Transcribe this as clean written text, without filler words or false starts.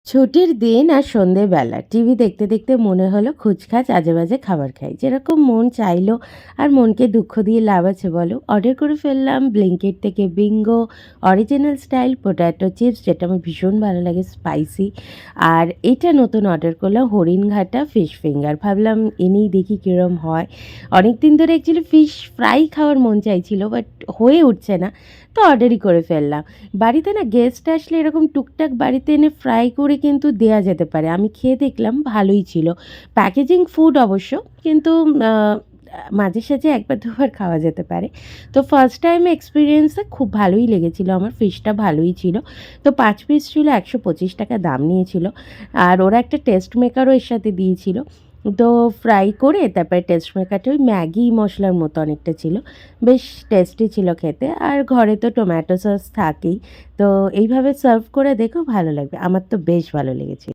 ছুটির দিন আর সন্ধেবেলা টিভি দেখতে দেখতে মনে হলো খুচখাচ আজেবাজে খাবার খাই, যেরকম মন চাইলো। আর মনকে দুঃখ দিয়ে লাভ আছে বলো? অর্ডার করে ফেললাম ব্লিঙ্কিট থেকে Bingo original style potato chips, যেটা আমার ভীষণ ভালো লাগে, স্পাইসি। আর এটা নতুন অর্ডার করলাম হরিণঘাটা ফিশ ফিঙ্গার। ভাবলাম এনেই দেখি কীরকম হয়। অনেক দিন ধরে অ্যাকচুয়ালি ফিশ ফ্রাই খাওয়ার মন চাইছিল, বাট হয়ে উঠছে না, তো অর্ডারই করে ফেললাম। বাড়িতে না গেস্ট আসলে এরকম টুকটাক বাড়িতে এনে ফ্রাই করে কিন্তু দেয়া যেতে পারে। আমি খেয়ে দেখলাম ভালোই ছিল। প্যাকেজিং ফুড অবশ্য, কিন্তু আ মাঝে সাঝে ১ বার ২ বার খাওয়া যেতে পারে। তো ফার্স্ট টাইম এক্সপেরিয়েন্সে খুব ভালোই লেগেছিল আমার। ফিশটা ভালোই ছিল। তো ৫ পিস ছিল, ৳১২৫ দাম নিয়েছিল। আর ওরা একটা টেস্ট মেকারও এর সাথে দিয়েছিল। তো ফ্রাই করে তারপরে টেস্ট মেকারটা ওই ম্যাগি মসলার মতো অনেকটা ছিল। বেশ টেস্টি ছিল খেতে। আর ঘরে তো টমেটো সস থাকেই। তো এইভাবে সার্ভ করে দেখো, ভালো লাগবে। আমার তো বেশ ভালো লেগেছে।